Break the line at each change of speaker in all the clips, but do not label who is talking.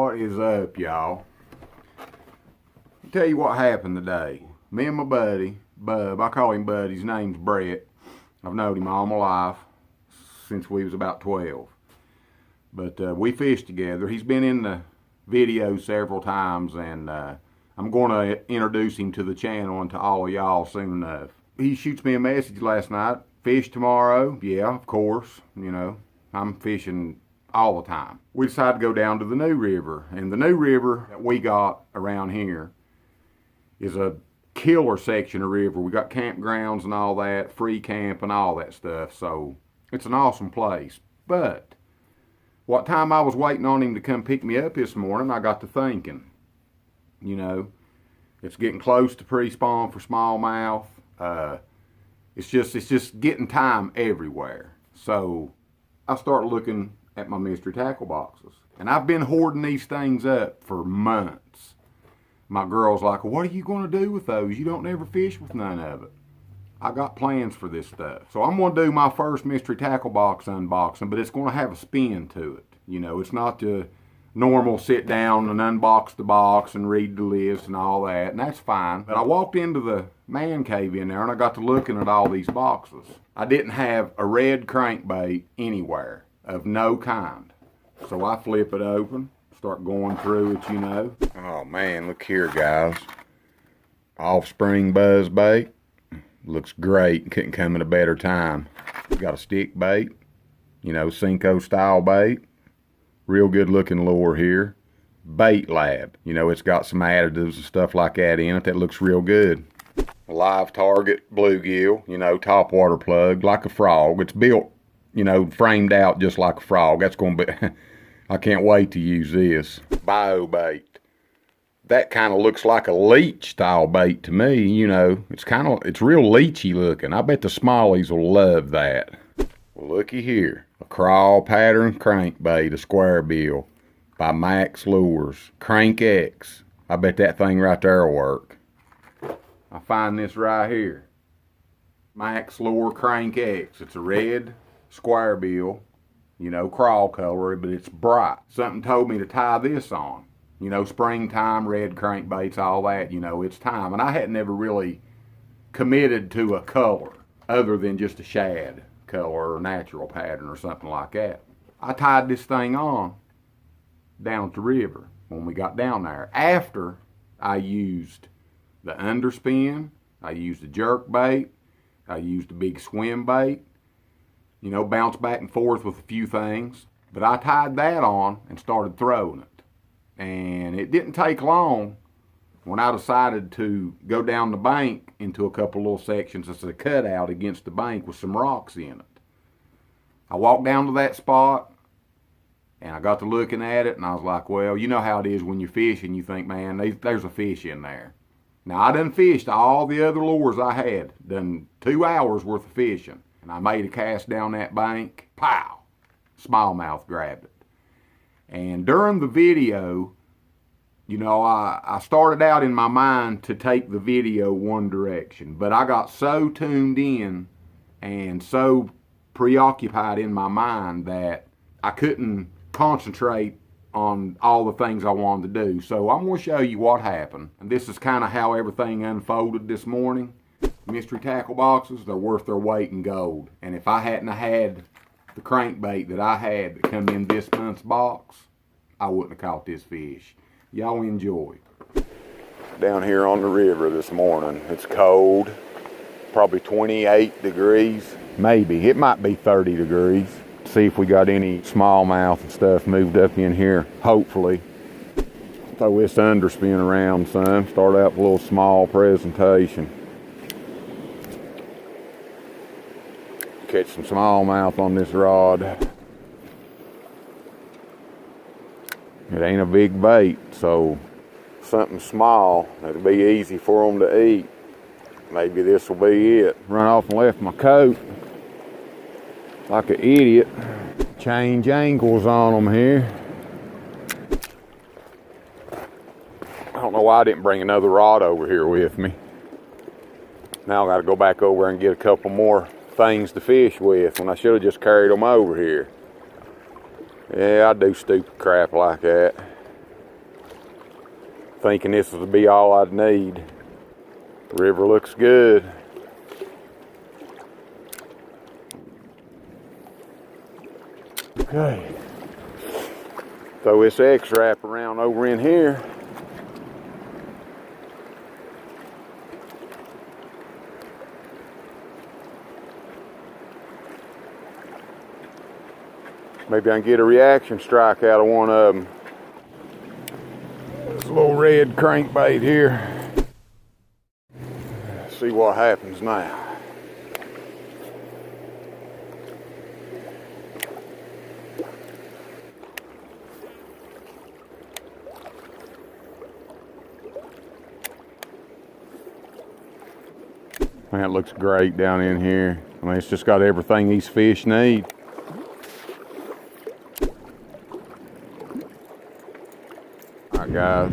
What is up, y'all? I'll tell you what happened today. Me and my buddy, Bub, I call him Bud, his name's Brett. I've known him all my life, since we was about 12. But we fished together. He's been in the video several times, and I'm going to introduce him to the channel and to all of y'all soon enough. He shoots me a message last night. Fish tomorrow? Yeah, of course. You know, I'm fishing all the time. We decided to go down to the new river, and the new river that we got around here is a killer section of river. We got campgrounds and all that, free camp and all that stuff, so it's an awesome place. But what time I was waiting on him to come pick me up this morning, I got to thinking, you know, it's getting close to pre-spawn for smallmouth. It's just getting time everywhere. So I started looking at my mystery tackle boxes, and I've been hoarding these things up for months. My girl's like, what are you going to do with those? You don't ever fish with none of it. I got plans for this stuff. So I'm going to do my first mystery tackle box unboxing, but it's going to have a spin to it. You know, it's not the normal sit down and unbox the box and read the list and all that, and that's fine. But I walked into the man cave in there and I got to looking at all these boxes. I didn't have a red crankbait anywhere of no kind. So I flip it open, start going through it, you know. Oh man, look here, guys. Offspring buzz bait. Looks great, couldn't come at a better time. Got a stick bait, you know, Cinco style bait. Real good looking lure here. Bait Lab, you know, it's got some additives and stuff like that in it that looks real good. A live target bluegill, you know, top water plug, like a frog. It's built, you know, framed out just like a frog. That's going to be, I can't wait to use this. Bio bait. That kind of looks like a leech style bait to me, you know. It's real leechy looking. I bet the smallies will love that. Well, looky here. A crawl pattern crankbait, a square bill by Max Lures. Crank X. I bet that thing right there will work. I find this right here. Max Lure Crank X. It's a red square bill, you know, crawl color, but it's bright. Something told me to tie this on. You know, springtime, red crankbaits, all that, you know, it's time. And I hadn't ever really committed to a color other than just a shad color or natural pattern or something like that. I tied this thing on down at the river when we got down there. After I used the underspin, I used the jerk bait, I used a big swim bait, you know, bounce back and forth with a few things. But I tied that on and started throwing it. And it didn't take long when I decided to go down the bank into a couple little sections. It's a cutout against the bank with some rocks in it. I walked down to that spot and I got to looking at it, and I was like, well, you know how it is when you're fishing. You think, man, there's a fish in there. Now, I done fished all the other lures I had. Done 2 hours worth of fishing. And I made a cast down that bank. Pow! Smallmouth grabbed it. And during the video, you know, I started out in my mind to take the video one direction, but I got so tuned in and so preoccupied in my mind that I couldn't concentrate on all the things I wanted to do. So I'm going to show you what happened. And this is kind of how everything unfolded this morning. Mystery tackle boxes, they're worth their weight in gold. And if I hadn't had the crankbait that I had that come in this month's box, I wouldn't have caught this fish. Y'all enjoy. Down here on the river this morning, it's cold, probably 28 degrees, maybe, it might be 30 degrees. See if we got any smallmouth and stuff moved up in here, hopefully. Throw this underspin around some, start out with a little small presentation. Catch some smallmouth on this rod. It ain't a big bait, so something small that'll be easy for them to eat. Maybe this will be it. Run off and left my coat like an idiot. Change angles on them here. I don't know why I didn't bring another rod over here with me. Now I got to go back over and get a couple more things to fish with when I should have just carried them over here. Yeah, I do stupid crap like that. thinking this would be all I'd need. The river looks good. Okay. Throw this X-wrap around over in here. Maybe I can get a reaction strike out of one of them. This little red crankbait here. See what happens now. Man, it looks great down in here. I mean, it's just got everything these fish need. Alright guys,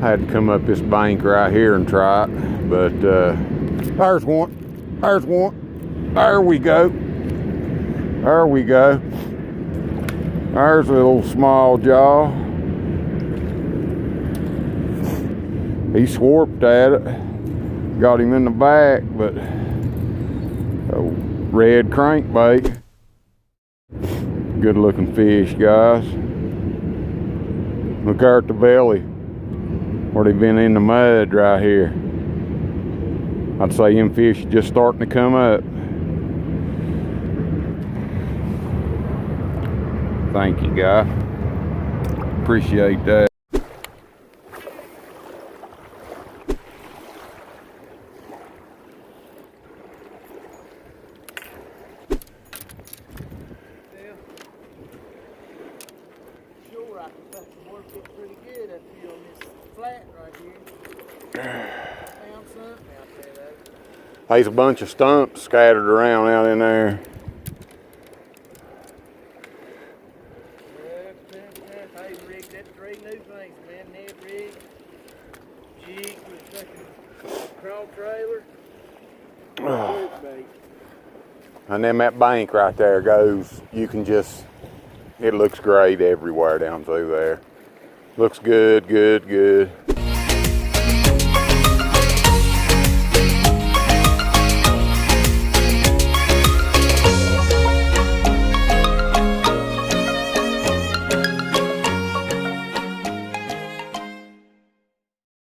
I had to come up this bank right here and try it, but there's one, there we go, there's a little small jaw. He swarped at it, got him in the back, but a red crankbait. Good looking fish, guys. Look there at the belly, where they've been in the mud right here. I'd say them fish are just starting to come up. Thank you, guy. Appreciate that.
Pretty good up here on this flat right here. Found something out there though.
There's a bunch of stumps scattered around out in there.
Hey, Rick, that's 3 new things, man. Net rig, jig with a crawl trailer.
And then that bank right there goes, you can just, it looks great everywhere down through there. Looks good, good, good.